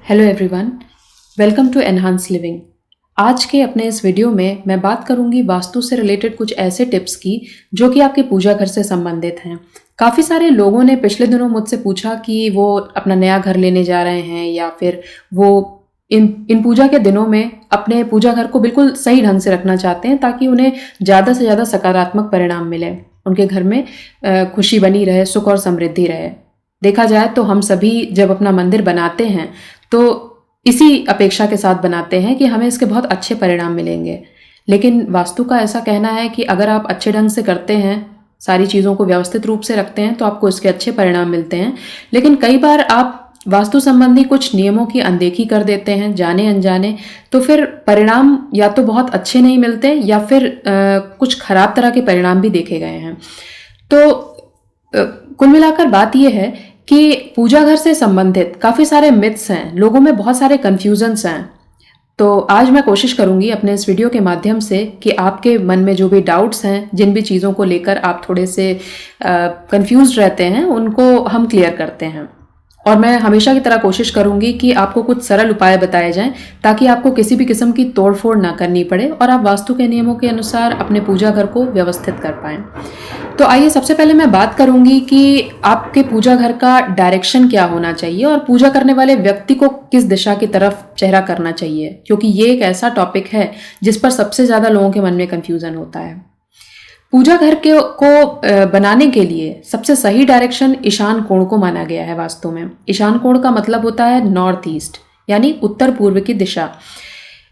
Hello everyone, welcome to Enhance Living. आज के अपने इस वीडियो में मैं बात करूंगी वास्तु से रिलेटेड कुछ ऐसे टिप्स की जो कि आपके पूजा घर से संबंधित हैं। काफ़ी सारे लोगों ने पिछले दिनों मुझसे पूछा कि वो अपना नया घर लेने जा रहे हैं या फिर वो इन पूजा के दिनों में अपने पूजा घर को बिल्कुल सही ढंग से रखना चाहते हैं ताकि उन्हें ज़्यादा से ज़्यादा सकारात्मक परिणाम मिले, उनके घर में खुशी बनी रहे, सुख और समृद्धि रहे। देखा जाए तो हम सभी जब अपना मंदिर बनाते हैं तो इसी अपेक्षा के साथ बनाते हैं कि हमें इसके बहुत अच्छे परिणाम मिलेंगे। लेकिन वास्तु का ऐसा कहना है कि अगर आप अच्छे ढंग से करते हैं, सारी चीज़ों को व्यवस्थित रूप से रखते हैं तो आपको इसके अच्छे परिणाम मिलते हैं। लेकिन कई बार आप वास्तु संबंधी कुछ नियमों की अनदेखी कर देते हैं जाने अनजाने, तो फिर परिणाम या तो बहुत अच्छे नहीं मिलते या फिर कुछ खराब तरह के परिणाम भी देखे गए हैं। तो कुल मिलाकर बात यह है कि पूजा घर से संबंधित काफ़ी सारे मिथ्स हैं, लोगों में बहुत सारे कन्फ्यूजन्स हैं। तो आज मैं कोशिश करूंगी अपने इस वीडियो के माध्यम से कि आपके मन में जो भी डाउट्स हैं, जिन भी चीज़ों को लेकर आप थोड़े से कंफ्यूज रहते हैं, उनको हम क्लियर करते हैं। और मैं हमेशा की तरह कोशिश करूंगी कि आपको कुछ सरल उपाय बताए जाएं ताकि आपको किसी भी किस्म की तोड़फोड़ ना करनी पड़े और आप वास्तु के नियमों के अनुसार अपने पूजा घर को व्यवस्थित कर पाएं। तो आइए सबसे पहले मैं बात करूंगी कि आपके पूजा घर का डायरेक्शन क्या होना चाहिए और पूजा करने वाले व्यक्ति को किस दिशा की तरफ चेहरा करना चाहिए, क्योंकि ये एक ऐसा टॉपिक है जिस पर सबसे ज़्यादा लोगों के मन में कन्फ्यूज़न होता है। पूजा घर को बनाने के लिए सबसे सही डायरेक्शन ईशान कोण को माना गया है। वास्तु में ईशान कोण का मतलब होता है नॉर्थ ईस्ट, यानी उत्तर पूर्व की दिशा।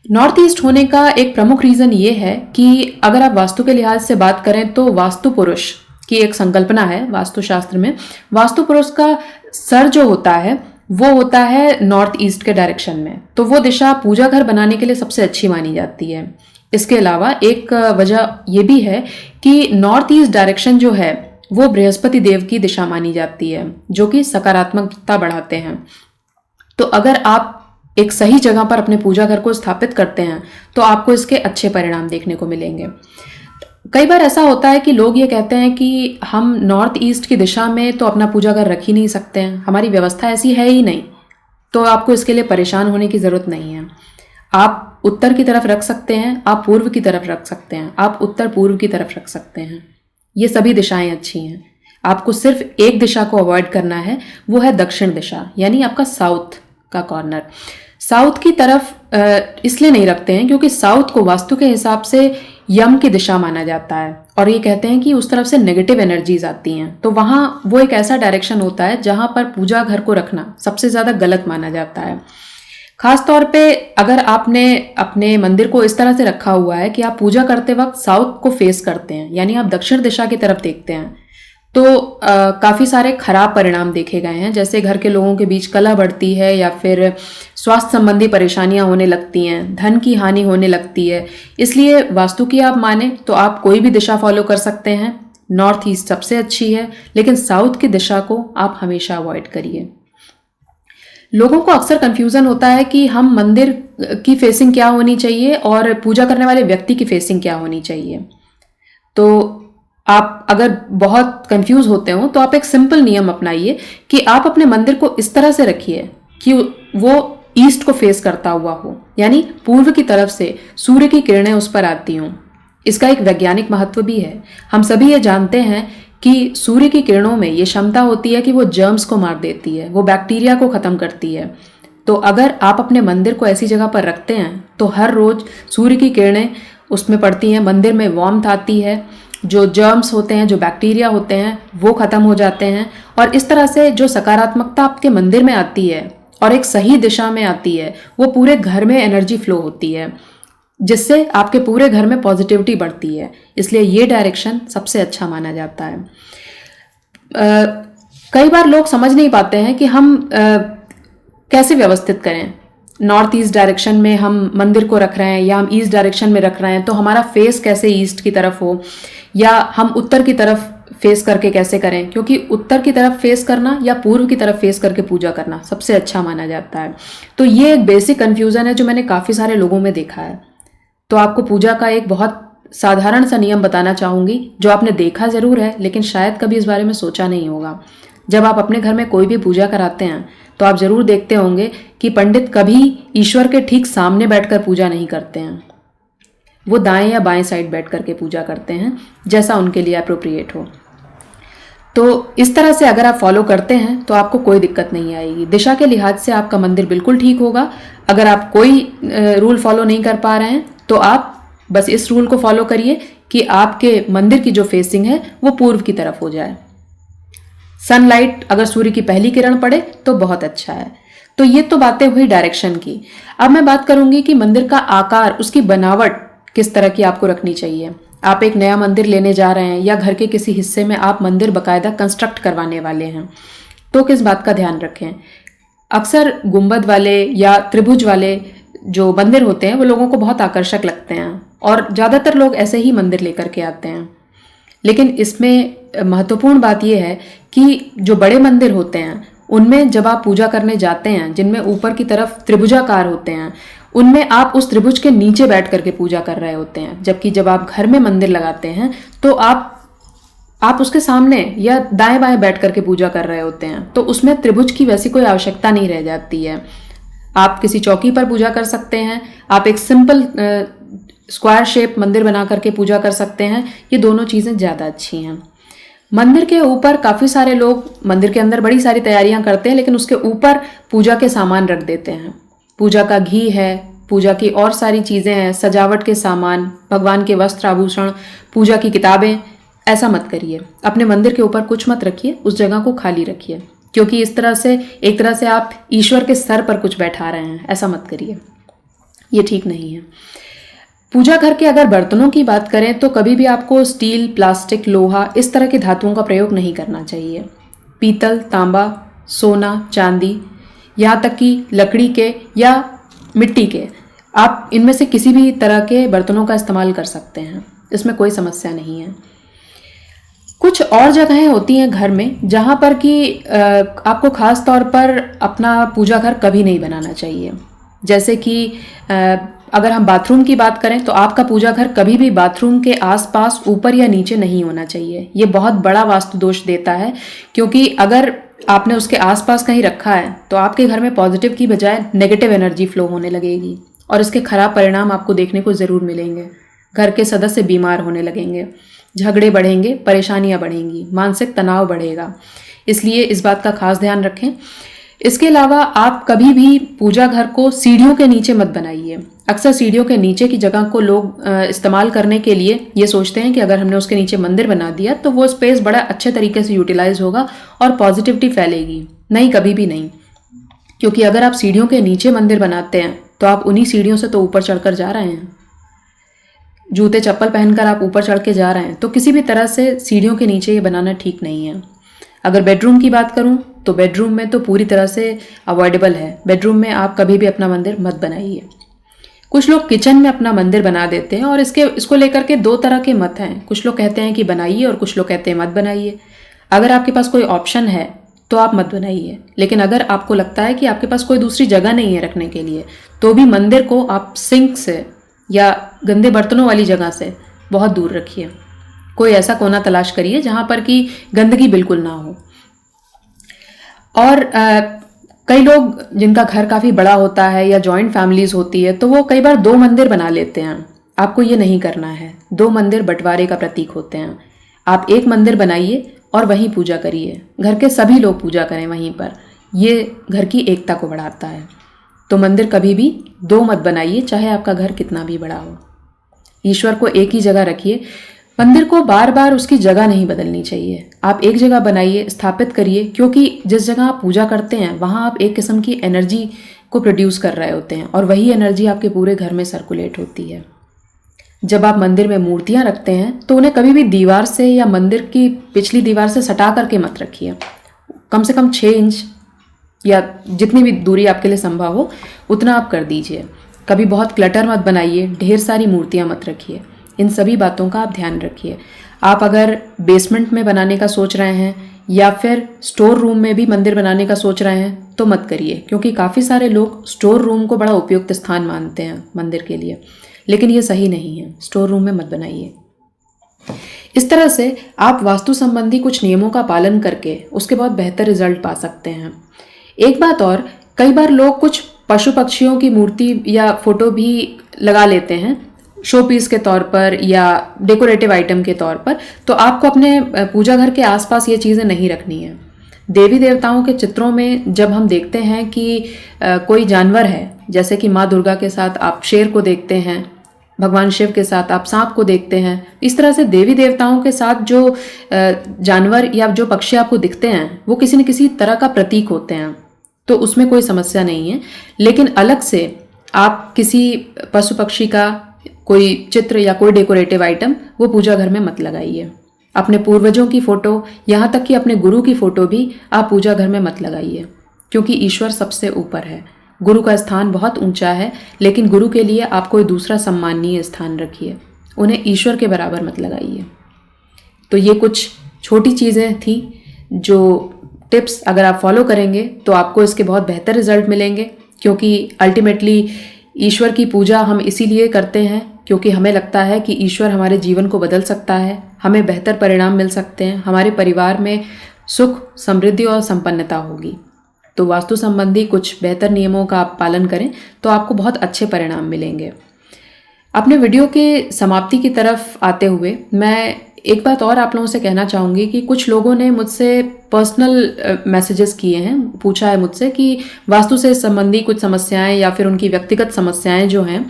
नॉर्थ ईस्ट होने का एक प्रमुख रीज़न ये है कि अगर आप वास्तु के लिहाज से बात करें तो वास्तु पुरुष की एक संकल्पना है वास्तुशास्त्र में। वास्तु पुरुष का सर जो होता है वो होता है नॉर्थ ईस्ट के डायरेक्शन में, तो वो दिशा पूजा घर बनाने के लिए सबसे अच्छी मानी जाती है। इसके अलावा एक वजह ये भी है कि नॉर्थ ईस्ट डायरेक्शन जो है वो बृहस्पति देव की दिशा मानी जाती है, जो कि सकारात्मकता बढ़ाते हैं। तो अगर आप एक सही जगह पर अपने पूजा घर को स्थापित करते हैं तो आपको इसके अच्छे परिणाम देखने को मिलेंगे। कई बार ऐसा होता है कि लोग ये कहते हैं कि हम नॉर्थ ईस्ट की दिशा में तो अपना पूजा घर रख ही नहीं सकते हैं, हमारी व्यवस्था ऐसी है ही नहीं। तो आपको इसके लिए परेशान होने की ज़रूरत नहीं है। आप उत्तर की तरफ रख सकते हैं, आप पूर्व की तरफ रख सकते हैं, आप उत्तर पूर्व की तरफ रख सकते हैं। ये सभी दिशाएं अच्छी हैं। आपको सिर्फ एक दिशा को अवॉइड करना है, वो है दक्षिण दिशा, यानी आपका साउथ का कॉर्नर। साउथ की तरफ इसलिए नहीं रखते हैं क्योंकि साउथ को वास्तु के हिसाब से यम की दिशा माना जाता है और ये कहते हैं कि उस तरफ से नेगेटिव एनर्जीज आती हैं। तो वहाँ वो एक ऐसा डायरेक्शन होता है जहाँ पर पूजा घर को रखना सबसे ज़्यादा गलत माना जाता है। खास तौर पे अगर आपने अपने मंदिर को इस तरह से रखा हुआ है कि आप पूजा करते वक्त साउथ को फेस करते हैं, यानी आप दक्षिण दिशा की तरफ देखते हैं, तो काफ़ी सारे खराब परिणाम देखे गए हैं। जैसे घर के लोगों के बीच कलह बढ़ती है या फिर स्वास्थ्य संबंधी परेशानियां होने लगती हैं, धन की हानि होने लगती है। इसलिए वास्तु की आप माने तो आप कोई भी दिशा फॉलो कर सकते हैं। नॉर्थ ईस्ट सबसे अच्छी है, लेकिन साउथ की दिशा को आप हमेशा अवॉइड करिए। लोगों को अक्सर कंफ्यूजन होता है कि हम मंदिर की फेसिंग क्या होनी चाहिए और पूजा करने वाले व्यक्ति की फेसिंग क्या होनी चाहिए। तो आप अगर बहुत कंफ्यूज होते हो तो आप एक सिंपल नियम अपनाइए कि आप अपने मंदिर को इस तरह से रखिए कि वो ईस्ट को फेस करता हुआ हो, यानी पूर्व की तरफ से सूर्य की किरणें उस पर आती हों। इसका एक वैज्ञानिक महत्व भी है। हम सभी ये जानते हैं कि सूर्य की किरणों में ये क्षमता होती है कि वो जर्म्स को मार देती है, वो बैक्टीरिया को ख़त्म करती है। तो अगर आप अपने मंदिर को ऐसी जगह पर रखते हैं तो हर रोज़ सूर्य की किरणें उसमें पड़ती हैं, मंदिर में वार्मथ आती है, जो जर्म्स होते हैं, जो बैक्टीरिया होते हैं, वो ख़त्म हो जाते हैं और इस तरह से जो सकारात्मकता आपके मंदिर में आती है और एक सही दिशा में आती है, वो पूरे घर में एनर्जी फ्लो होती है, जिससे आपके पूरे घर में पॉजिटिविटी बढ़ती है। इसलिए ये डायरेक्शन सबसे अच्छा माना जाता है। कई बार लोग समझ नहीं पाते हैं कि हम कैसे व्यवस्थित करें। नॉर्थ ईस्ट डायरेक्शन में हम मंदिर को रख रहे हैं या हम ईस्ट डायरेक्शन में रख रहे हैं, तो हमारा फेस कैसे ईस्ट की तरफ हो, या हम उत्तर की तरफ फेस करके कैसे करें, क्योंकि उत्तर की तरफ फेस करना या पूर्व की तरफ फेस करके पूजा करना सबसे अच्छा माना जाता है। तो ये एक बेसिक कन्फ्यूज़न है जो मैंने काफ़ी सारे लोगों में देखा है। तो आपको पूजा का एक बहुत साधारण सा नियम बताना चाहूँगी जो आपने देखा ज़रूर है लेकिन शायद कभी इस बारे में सोचा नहीं होगा। जब आप अपने घर में कोई भी पूजा कराते हैं तो आप जरूर देखते होंगे कि पंडित कभी ईश्वर के ठीक सामने बैठकर पूजा नहीं करते हैं। वो दाएं या बाएं साइड बैठ करके पूजा करते हैं, जैसा उनके लिए अप्रोप्रिएट हो। तो इस तरह से अगर आप फॉलो करते हैं तो आपको कोई दिक्कत नहीं आएगी। दिशा के लिहाज से आपका मंदिर बिल्कुल ठीक होगा। अगर आप कोई रूल फॉलो नहीं कर पा रहे हैं तो आप बस इस रूल को फॉलो करिए कि आपके मंदिर की जो फेसिंग है वो पूर्व की तरफ हो जाए। सनलाइट अगर सूर्य की पहली किरण पड़े तो बहुत अच्छा है। तो ये तो बातें हुई डायरेक्शन की। अब मैं बात करूंगी कि मंदिर का आकार, उसकी बनावट किस तरह की आपको रखनी चाहिए। आप एक नया मंदिर लेने जा रहे हैं या घर के किसी हिस्से में आप मंदिर बाकायदा कंस्ट्रक्ट करवाने वाले हैं, तो किस बात का ध्यान रखें। अक्सर गुंबद वाले या त्रिभुज वाले जो मंदिर होते हैं वो लोगों को बहुत आकर्षक लगते हैं और ज़्यादातर लोग ऐसे ही मंदिर लेकर के आते हैं। लेकिन इसमें महत्वपूर्ण बात यह है कि जो बड़े मंदिर होते हैं उनमें जब आप पूजा करने जाते हैं, जिनमें ऊपर की तरफ त्रिभुजाकार होते हैं, उनमें आप उस त्रिभुज के नीचे बैठ करके पूजा कर रहे होते हैं। जबकि जब आप घर में मंदिर लगाते हैं तो आप उसके सामने या दाएं बाएं बैठ करके पूजा कर रहे होते हैं, तो उसमें त्रिभुज की वैसी कोई आवश्यकता नहीं रह जाती है। आप किसी चौकी पर पूजा कर सकते हैं, आप एक सिंपल स्क्वायर शेप मंदिर बना करके पूजा कर सकते हैं। ये दोनों चीज़ें ज़्यादा अच्छी हैं। मंदिर के ऊपर काफ़ी सारे लोग मंदिर के अंदर बड़ी सारी तैयारियां करते हैं, लेकिन उसके ऊपर पूजा के सामान रख देते हैं। पूजा का घी है, पूजा की और सारी चीज़ें हैं, सजावट के सामान, भगवान के वस्त्र आभूषण, पूजा की किताबें। ऐसा मत करिए। अपने मंदिर के ऊपर कुछ मत रखिए, उस जगह को खाली रखिए, क्योंकि इस तरह से एक तरह से आप ईश्वर के सर पर कुछ बैठा रहे हैं। ऐसा मत करिए, ये ठीक नहीं है। पूजा घर के अगर बर्तनों की बात करें तो कभी भी आपको स्टील, प्लास्टिक, लोहा इस तरह के धातुओं का प्रयोग नहीं करना चाहिए। पीतल, तांबा, सोना, चांदी, यहाँ तक कि लकड़ी के या मिट्टी के, आप इनमें से किसी भी तरह के बर्तनों का इस्तेमाल कर सकते हैं, इसमें कोई समस्या नहीं है। कुछ और जगहें होती हैं घर में जहाँ पर कि आपको खास तौर पर अपना पूजा घर कभी नहीं बनाना चाहिए। जैसे कि अगर हम बाथरूम की बात करें तो आपका पूजा घर कभी भी बाथरूम के आसपास ऊपर या नीचे नहीं होना चाहिए। ये बहुत बड़ा वास्तु दोष देता है, क्योंकि अगर आपने उसके आसपास कहीं रखा है तो आपके घर में पॉजिटिव की बजाय नेगेटिव एनर्जी फ्लो होने लगेगी और इसके खराब परिणाम आपको देखने को ज़रूर मिलेंगे। घर के सदस्य बीमार होने लगेंगे, झगड़े बढ़ेंगे, परेशानियां बढ़ेंगी, मानसिक तनाव बढ़ेगा। इसलिए इस बात का खास ध्यान रखें। इसके अलावा आप कभी भी पूजा घर को सीढ़ियों के नीचे मत बनाइए। अक्सर सीढ़ियों के नीचे की जगह को लोग इस्तेमाल करने के लिए ये सोचते हैं कि अगर हमने उसके नीचे मंदिर बना दिया तो वो स्पेस बड़ा अच्छे तरीके से यूटिलाइज होगा और पॉजिटिविटी फैलेगी। नहीं, कभी भी नहीं। क्योंकि अगर आप सीढ़ियों के नीचे मंदिर बनाते हैं तो आप उन्हीं सीढ़ियों से तो ऊपर चढ़कर जा रहे हैं। जूते चप्पल पहनकर आप ऊपर चढ़ के जा रहे हैं, तो किसी भी तरह से सीढ़ियों के नीचे ये बनाना ठीक नहीं है। अगर बेडरूम की बात करूं तो बेडरूम में तो पूरी तरह से अवॉइडेबल है। बेडरूम में आप कभी भी अपना मंदिर मत बनाइए। कुछ लोग किचन में अपना मंदिर बना देते हैं और इसको लेकर के दो तरह के मत हैं। कुछ लोग कहते हैं कि बनाइए और कुछ लोग कहते हैं मत बनाइए। अगर आपके पास कोई ऑप्शन है तो आप मत बनाइए, लेकिन अगर आपको लगता है कि आपके पास कोई दूसरी जगह नहीं है रखने के लिए तो भी मंदिर को आप सिंक से या गंदे बर्तनों वाली जगह से बहुत दूर रखिए। कोई ऐसा कोना तलाश करिए जहां पर कि गंदगी बिल्कुल ना हो। और कई लोग जिनका घर काफ़ी बड़ा होता है या जॉइंट फैमिलीज होती है तो वो कई बार 2 मंदिर बना लेते हैं। आपको ये नहीं करना है। 2 मंदिर बंटवारे का प्रतीक होते हैं। आप एक मंदिर बनाइए और वहीं पूजा करिए। घर के सभी लोग पूजा करें वहीं पर। ये घर की एकता को बढ़ाता है। तो मंदिर कभी भी 2 मत बनाइए, चाहे आपका घर कितना भी बड़ा हो। ईश्वर को एक ही जगह रखिए। मंदिर को बार बार उसकी जगह नहीं बदलनी चाहिए। आप एक जगह बनाइए, स्थापित करिए, क्योंकि जिस जगह आप पूजा करते हैं वहाँ आप एक किस्म की एनर्जी को प्रोड्यूस कर रहे होते हैं और वही एनर्जी आपके पूरे घर में सर्कुलेट होती है। जब आप मंदिर में मूर्तियाँ रखते हैं तो उन्हें कभी भी दीवार से या मंदिर की पिछली दीवार से सटा करके मत रखिए। कम से कम 6 इंच या जितनी भी दूरी आपके लिए संभव हो उतना आप कर दीजिए। कभी बहुत क्लटर मत बनाइए, ढेर सारी मूर्तियाँ मत रखिए। इन सभी बातों का आप ध्यान रखिए। आप अगर बेसमेंट में बनाने का सोच रहे हैं या फिर स्टोर रूम में भी मंदिर बनाने का सोच रहे हैं तो मत करिए, क्योंकि काफ़ी सारे लोग स्टोर रूम को बड़ा उपयुक्त स्थान मानते हैं मंदिर के लिए, लेकिन ये सही नहीं है। स्टोर रूम में मत बनाइए। इस तरह से आप वास्तु संबंधी कुछ नियमों का पालन करके उसके बहुत बेहतर रिजल्ट पा सकते हैं। एक बात और, कई बार लोग कुछ पशु पक्षियों की मूर्ति या फोटो भी लगा लेते हैं शो पीस के तौर पर या डेकोरेटिव आइटम के तौर पर। तो आपको अपने पूजा घर के आसपास ये चीज़ें नहीं रखनी है। देवी देवताओं के चित्रों में जब हम देखते हैं कि कोई जानवर है, जैसे कि माँ दुर्गा के साथ आप शेर को देखते हैं, भगवान शिव के साथ आप सांप को देखते हैं, इस तरह से देवी देवताओं के साथ जो जानवर या जो पक्षी आपको दिखते हैं वो किसी न किसी तरह का प्रतीक होते हैं, तो उसमें कोई समस्या नहीं है। लेकिन अलग से आप किसी पशु पक्षी का कोई चित्र या कोई डेकोरेटिव आइटम वो पूजा घर में मत लगाइए। अपने पूर्वजों की फोटो, यहाँ तक कि अपने गुरु की फोटो भी आप पूजा घर में मत लगाइए, क्योंकि ईश्वर सबसे ऊपर है। गुरु का स्थान बहुत ऊंचा है, लेकिन गुरु के लिए आप कोई दूसरा सम्माननीय स्थान रखिए, उन्हें ईश्वर के बराबर मत लगाइए। तो ये कुछ छोटी चीज़ें थी जो टिप्स अगर आप फॉलो करेंगे तो आपको इसके बहुत बेहतर रिजल्ट मिलेंगे, क्योंकि अल्टीमेटली ईश्वर की पूजा हम इसीलिए करते हैं क्योंकि हमें लगता है कि ईश्वर हमारे जीवन को बदल सकता है, हमें बेहतर परिणाम मिल सकते हैं, हमारे परिवार में सुख, समृद्धि और संपन्नता होगी। तो वास्तु संबंधी कुछ बेहतर नियमों का आप पालन करें तो आपको बहुत अच्छे परिणाम मिलेंगे। अपने वीडियो के समाप्ति की तरफ आते हुए मैं एक बात और आप लोगों से कहना चाहूँगी कि कुछ लोगों ने मुझसे पर्सनल मैसेजेस किए हैं, पूछा है मुझसे कि वास्तु से संबंधी कुछ समस्याएं या फिर उनकी व्यक्तिगत समस्याएं जो हैं।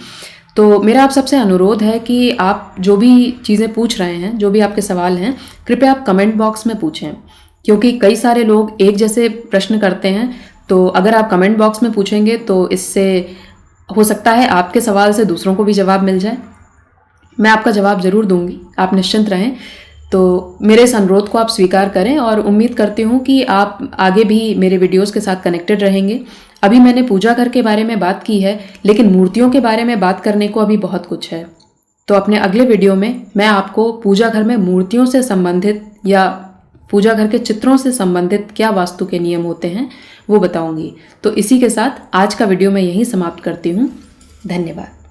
तो मेरा आप सबसे अनुरोध है कि आप जो भी चीज़ें पूछ रहे हैं, जो भी आपके सवाल हैं, कृपया आप कमेंट बॉक्स में पूछें, क्योंकि कई सारे लोग एक जैसे प्रश्न करते हैं। तो अगर आप कमेंट बॉक्स में पूछेंगे तो इससे हो सकता है आपके सवाल से दूसरों को भी जवाब मिल जाए। मैं आपका जवाब ज़रूर दूंगी, आप निश्चिंत रहें। तो मेरे इस अनुरोध को आप स्वीकार करें और उम्मीद करती हूँ कि आप आगे भी मेरे वीडियोस के साथ कनेक्टेड रहेंगे। अभी मैंने पूजा घर के बारे में बात की है, लेकिन मूर्तियों के बारे में बात करने को अभी बहुत कुछ है। तो अपने अगले वीडियो में मैं आपको पूजा घर में मूर्तियों से संबंधित या पूजा घर के चित्रों से संबंधित क्या वास्तु के नियम होते हैं वो बताऊंगी। तो इसी के साथ आज का वीडियो मैं यहीं समाप्त करती हूँ। धन्यवाद।